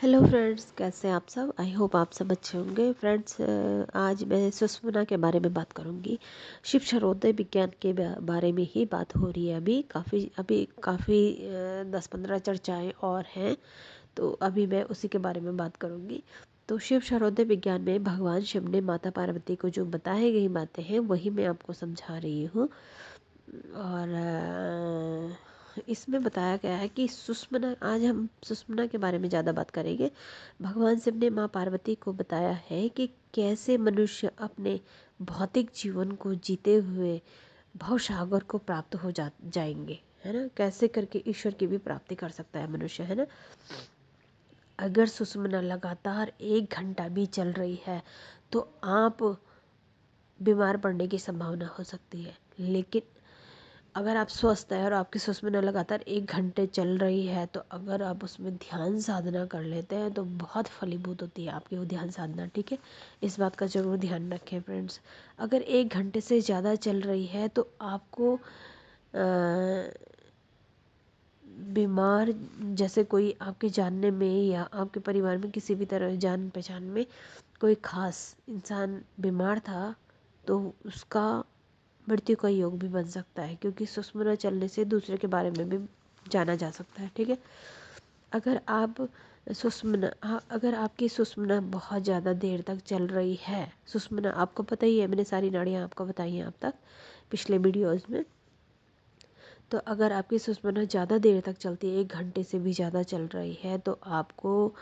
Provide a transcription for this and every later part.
Hello friends, कैसे हैं आप सब। आई होप आप सब अच्छे होंगे। फ्रेंड्स, आज मैं सुषुम्ना के बारे में बात करूंगी। शिव सर्वोदय विज्ञान के बारे में ही बात हो रही है। अभी काफ़ी 10-15 चर्चाएं और हैं, तो अभी मैं उसी के बारे में बात करूंगी। तो शिव सर्वोदय विज्ञान में भगवान शिव ने माता पार्वती को जो बताई गई बातें हैं वही मैं आपको समझा रही हूँ। और इसमें बताया गया है कि सुषुम्ना, आज हम सुषुम्ना के बारे में ज़्यादा बात करेंगे। भगवान शिव ने माँ पार्वती को बताया है कि कैसे मनुष्य अपने भौतिक जीवन को जीते हुए भवसागर को प्राप्त हो जाएंगे, है ना। कैसे करके ईश्वर की भी प्राप्ति कर सकता है मनुष्य, है ना। अगर सुषुम्ना लगातार 1 घंटा भी चल रही है तो आप बीमार पड़ने की संभावना हो सकती है। लेकिन अगर आप स्वस्थ हैं और आपकी सुषुम्ना लगातार 1 घंटे चल रही है तो अगर आप उसमें ध्यान साधना कर लेते हैं तो बहुत फलीभूत होती है आपकी वो ध्यान साधना। ठीक है, इस बात का ज़रूर ध्यान रखें फ्रेंड्स। अगर 1 घंटे से ज़्यादा चल रही है तो आपको बीमार, जैसे कोई आपके जानने में या आपके परिवार में किसी भी तरह जान पहचान में कोई खास इंसान बीमार था तो उसका मृत्यु का योग भी बन सकता है, क्योंकि सुषुम्ना चलने से दूसरे के बारे में भी जाना जा सकता है। ठीक है, अगर आप अगर आपकी सुषुम्ना बहुत ज़्यादा देर तक चल रही है, सुषुम्ना आपको पता ही है, मैंने सारी नाड़ियाँ आपको बताई हैं अब तक पिछले वीडियोज़ में। तो अगर आपकी सुषुम्ना ज़्यादा देर तक चलती है, 1 घंटे से भी ज़्यादा चल रही है, तो आपको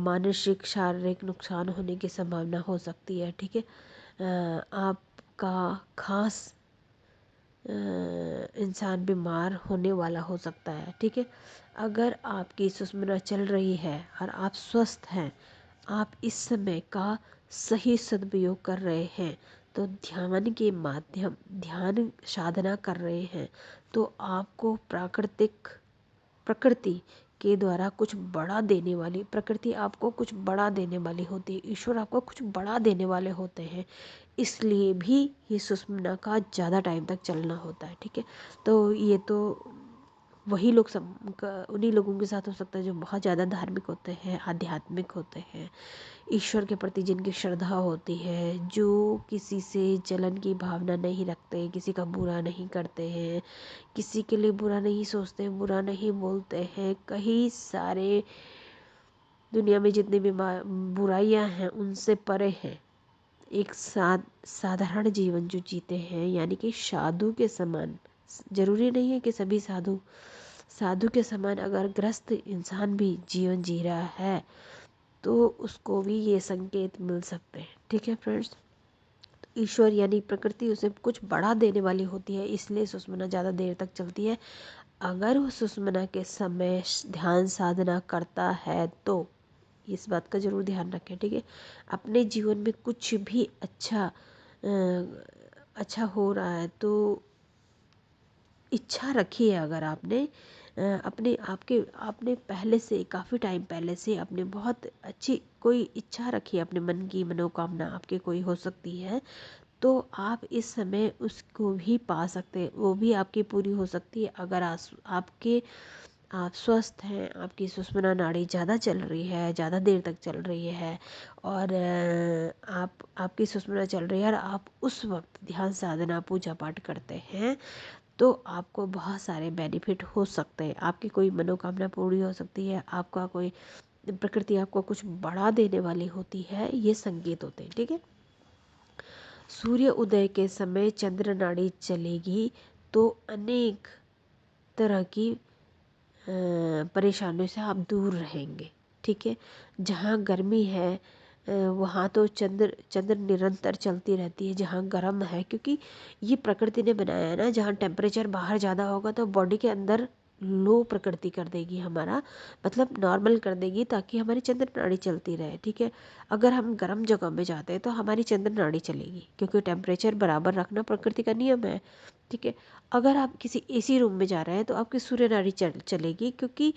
मानसिक शारीरिक नुकसान होने की संभावना हो सकती है। ठीक है, आपका खास इंसान बीमार होने वाला हो सकता है। ठीक है, अगर आपकी सुषुम्ना चल रही है और आप स्वस्थ हैं, आप इस समय का सही सदुपयोग कर रहे हैं, तो ध्यान के माध्यम ध्यान साधना कर रहे हैं, तो आपको प्रकृति के द्वारा कुछ बड़ा देने वाली, प्रकृति आपको कुछ बड़ा देने वाली होती है, ईश्वर आपको कुछ बड़ा देने वाले होते हैं। इसलिए भी ये सुषुम्ना का ज़्यादा टाइम तक चलना होता है। ठीक है, तो ये तो वही लोग उन्हीं लोगों के साथ हो सकता है जो बहुत ज़्यादा धार्मिक होते हैं, आध्यात्मिक होते हैं, ईश्वर के प्रति जिनकी श्रद्धा होती है, जो किसी से जलन की भावना नहीं रखते, किसी का बुरा नहीं करते हैं, किसी के लिए बुरा नहीं सोचते, बुरा नहीं बोलते हैं। कई सारे दुनिया में जितनी भी बुराइयां हैं उनसे परे हैं, एक साधारण जीवन जो जीते हैं, यानी कि साधु के समान। जरूरी नहीं है कि सभी साधु के समान अगर ग्रस्त इंसान भी जीवन जी रहा है तो उसको भी ये संकेत मिल सकते हैं। ठीक है फ्रेंड्स, तो ईश्वर यानी प्रकृति उसे कुछ बढ़ा देने वाली होती है, इसलिए सुषुम्ना ज़्यादा देर तक चलती है। अगर वो सुषुम्ना के समय ध्यान साधना करता है तो इस बात का ज़रूर ध्यान रखें। ठीक है, अपने जीवन में कुछ भी अच्छा हो रहा है तो इच्छा रखी है। अगर आपने आपने पहले से, काफ़ी टाइम पहले से आपने बहुत अच्छी कोई इच्छा रखी है, अपने मन की मनोकामना आपके कोई हो सकती है, तो आप इस समय उसको भी पा सकते हैं, वो भी आपकी पूरी हो सकती है। अगर आप स्वस्थ हैं, आपकी सुषुम्ना नाड़ी ज़्यादा चल रही है, ज़्यादा देर तक चल रही है, और आपकी सुषुम्ना चल रही है और आप उस वक्त ध्यान साधना पूजा पाठ करते हैं, तो आपको बहुत सारे बेनिफिट हो सकते हैं। आपकी कोई मनोकामना पूरी हो सकती है, आपका कोई प्रकृति आपको कुछ बढ़ा देने वाली होती है, ये संकेत होते हैं। ठीक है, सूर्य उदय के समय चंद्र नाड़ी चलेगी तो अनेक तरह की परेशानियों से आप दूर रहेंगे। ठीक है, जहाँ गर्मी है वहाँ तो चंद्र निरंतर चलती रहती है। जहाँ गर्म है, क्योंकि ये प्रकृति ने बनाया है ना, जहाँ टेम्परेचर बाहर ज़्यादा होगा तो बॉडी के अंदर लो प्रकृति कर देगी, हमारा मतलब नॉर्मल कर देगी, ताकि हमारी चंद्र नाड़ी चलती रहे। ठीक है, अगर हम गर्म जगह में जाते हैं तो हमारी चंद्र नाड़ी चलेगी, क्योंकि टेम्परेचर बराबर रखना प्रकृति का नियम है। ठीक है, अगर आप किसी एसी रूम में जा रहे हैं तो आपकी सूर्य नाड़ी चलेगी, क्योंकि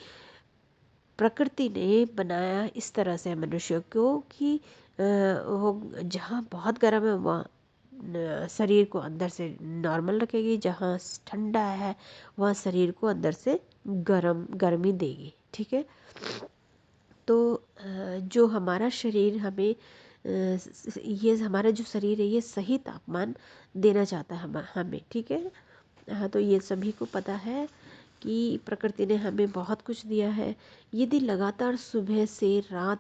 प्रकृति ने बनाया इस तरह से मनुष्य को कि वो जहाँ बहुत गर्म है वहाँ शरीर को अंदर से नॉर्मल रखेगी, जहाँ ठंडा है वहाँ शरीर को अंदर से गर्मी देगी। ठीक है, तो जो हमारा शरीर हमें ये हमारा जो शरीर है ये सही तापमान देना चाहता है हमें, ठीक है। हाँ, तो ये सभी को पता है कि प्रकृति ने हमें बहुत कुछ दिया है। यदि लगातार सुबह से रा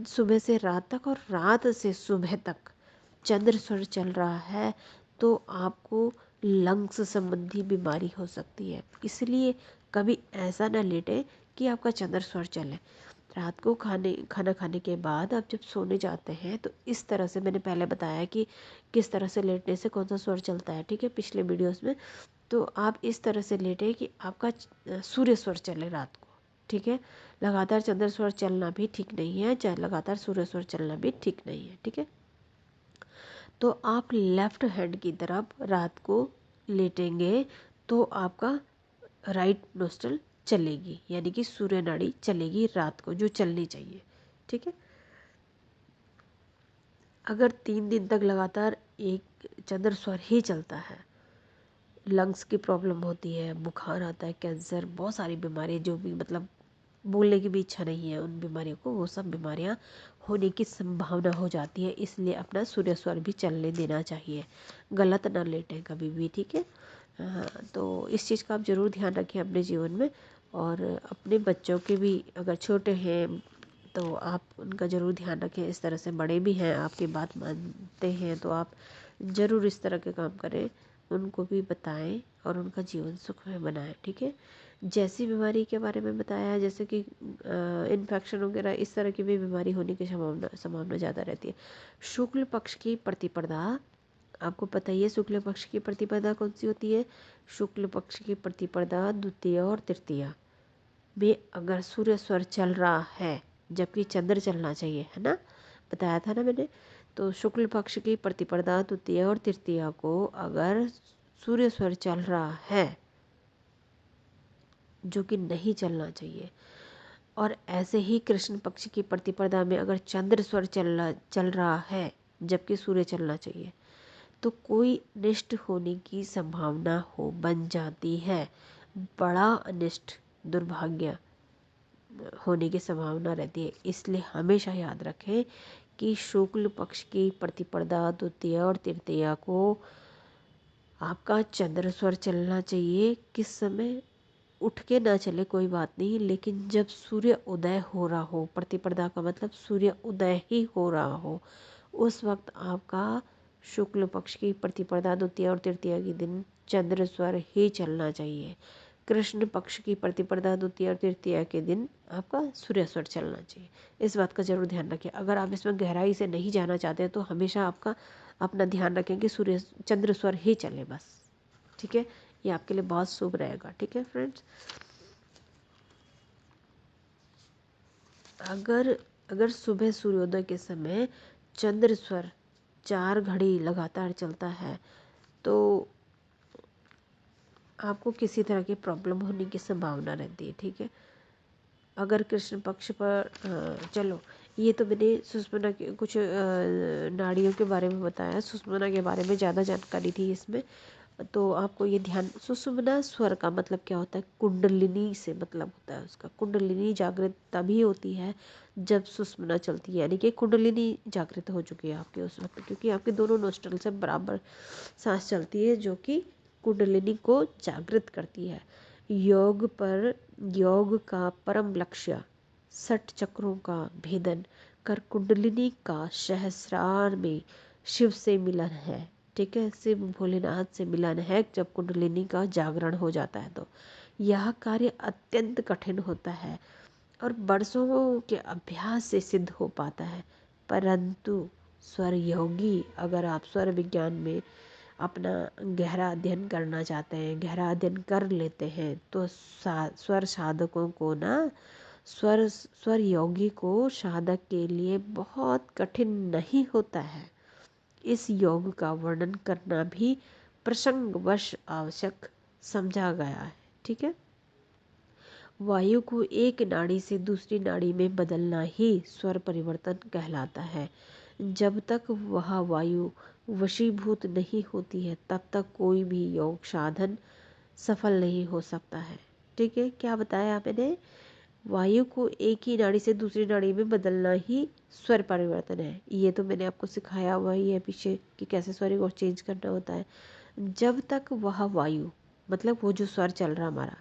सुबह से रात तक और रात से सुबह तक चंद्र स्वर चल रहा है तो आपको लंग्स संबंधी बीमारी हो सकती है। इसलिए कभी ऐसा ना लेटे कि आपका चंद्र स्वर चले। रात को खाना खाने के बाद आप जब सोने जाते हैं तो इस तरह से, मैंने पहले बताया कि किस तरह से लेटने से कौन सा स्वर चलता है, ठीक है, पिछले वीडियोस में। तो आप इस तरह से लेटे कि आपका सूर्य स्वर चले रात को, ठीक है। लगातार चंद्र स्वर चलना भी ठीक नहीं है, चाहे लगातार सूर्य स्वर चलना भी ठीक नहीं है, ठीक है। तो आप लेफ्ट हैंड की तरफ रात को लेटेंगे तो आपका राइट नोस्ट्रल चलेगी, यानी कि सूर्य नाड़ी चलेगी रात को, जो चलनी चाहिए, ठीक है। अगर 3 दिन तक लगातार एक चंद्र स्वर ही चलता है, लंग्स की प्रॉब्लम होती है, बुखार आता है, कैंसर, बहुत सारी बीमारी जो भी मतलब बोलने की भी इच्छा नहीं है उन बीमारियों को, वो सब बीमारियां होने की संभावना हो जाती है। इसलिए अपना सूर्य स्वर भी चलने देना चाहिए, गलत ना लेटें कभी भी, ठीक है। तो इस चीज़ का आप ज़रूर ध्यान रखें अपने जीवन में। और अपने बच्चों के भी, अगर छोटे हैं तो आप उनका ज़रूर ध्यान रखें। इस तरह से बड़े भी हैं, आपकी बात मानते हैं, तो आप ज़रूर इस तरह के काम करें, उनको भी बताएं और उनका जीवन सुखमय बनाएं, ठीक है। जैसी बीमारी के बारे में बताया, जैसे कि इन्फेक्शन वगैरह, इस तरह की भी बीमारी होने की संभावना ज़्यादा रहती है। शुक्ल पक्ष की प्रतिपदा, आपको पता ही है शुक्ल पक्ष की प्रतिपदा कौन सी होती है। शुक्ल पक्ष की प्रतिपदा द्वितीय और तृतीया में अगर सूर्य स्वर चल रहा है जबकि चंद्र चलना चाहिए, है ना, बताया था ना मैंने। तो शुक्ल पक्ष की प्रतिपदा द्वितीय और तृतीया को अगर सूर्य स्वर चल रहा है, जो कि नहीं चलना चाहिए, और ऐसे ही कृष्ण पक्ष की प्रतिपदा में अगर चंद्र स्वर चल रहा है जबकि सूर्य चलना चाहिए, तो कोई अनिष्ट होने की संभावना हो बन जाती है। बड़ा अनिष्ट, दुर्भाग्य होने की संभावना रहती है। इसलिए हमेशा याद रखें कि शुक्ल पक्ष की प्रतिपदा द्वितीय और तृतीया को आपका चंद्र स्वर चलना चाहिए। किस समय? उठ के ना चले कोई बात नहीं, लेकिन जब सूर्य उदय हो रहा हो, प्रतिपदा का मतलब सूर्य उदय ही हो रहा हो, उस वक्त आपका शुक्ल पक्ष की प्रतिपदा द्वितीय और तृतीया के दिन चंद्र स्वर ही चलना चाहिए। कृष्ण पक्ष की प्रतिपदा द्वितीय और तृतीया के दिन आपका सूर्य स्वर चलना चाहिए। इस बात का जरूर ध्यान रखें। अगर आप इसमें गहराई से नहीं जाना चाहते तो हमेशा आपका अपना ध्यान रखें कि सूर्य चंद्र स्वर ही चले बस, ठीक है। ये आपके लिए बहुत शुभ रहेगा, ठीक है फ्रेंड्स। अगर सुबह सूर्योदय के समय चंद्र स्वर 4 घड़ी लगातार चलता है तो आपको किसी तरह की प्रॉब्लम होने की संभावना रहती है, ठीक है। अगर कृष्ण पक्ष पर चलो, ये तो मैंने सुषुम्ना के कुछ नाड़ियों के बारे में बताया, सुषुम्ना के बारे में ज़्यादा जानकारी थी इसमें। तो आपको ये ध्यान, सुषुम्ना स्वर का मतलब क्या होता है, कुंडलिनी से मतलब होता है उसका। कुंडलिनी जागृत तभी होती है जब सुषुम्ना चलती है, यानी कि कुंडलिनी जागृत हो चुकी है आपके उस वक्त, क्योंकि आपके दोनों नोस्ट्रल से बराबर सांस चलती है जो कि कुंडलिनी को जागृत करती है। योग का परम लक्ष्य 60 चक्रों का भेदन कर कुंडलिनी का सहस्रार में शिव से मिलन है, ठीक है। शिव भोलेनाथ से मिलन है जब कुंडलिनी का जागरण हो जाता है। तो यह कार्य अत्यंत कठिन होता है और बरसों के अभ्यास से सिद्ध हो पाता है। परंतु स्वर योगी, अगर आप स्वर विज्ञान में अपना गहरा अध्ययन करना चाहते हैं, गहरा अध्ययन कर लेते हैं, तो स्वर साधकों को ना, स्वर योगी को साधक के लिए बहुत कठिन नहीं होता है। इस योग का वर्णन करना भी प्रसंगवश आवश्यक समझा गया है, ठीक है। वायु को एक नाड़ी से दूसरी नाड़ी में बदलना ही स्वर परिवर्तन कहलाता है। जब तक वह वायु वशीभूत नहीं होती है तब तक कोई भी योग साधन सफल नहीं हो सकता है। ठीक है, क्या बताया मैंने? वायु को एक ही नाड़ी से दूसरी नाड़ी में बदलना ही स्वर परिवर्तन है। ये तो मैंने आपको सिखाया हुआ ही है पीछे कि कैसे स्वर को चेंज करना होता है। जब तक वह वायु, मतलब वो जो स्वर चल रहा हमारा,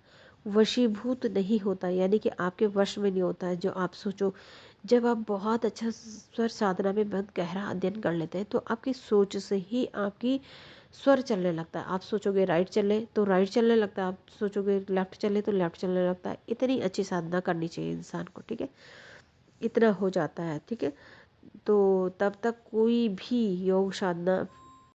वशीभूत नहीं होता, यानी कि आपके वश में नहीं होता है, जो आप सोचो, जब आप बहुत अच्छा स्वर साधना में बहुत गहरा अध्ययन कर लेते हैं तो आपकी सोच से ही आपकी स्वर चलने लगता है। आप सोचोगे राइट चले तो राइट चलने लगता है, आप सोचोगे लेफ्ट चले तो लेफ्ट चलने लगता है। इतनी अच्छी साधना करनी चाहिए इंसान को, ठीक है, इतना हो जाता है, ठीक है। तो तब तक कोई भी योग साधना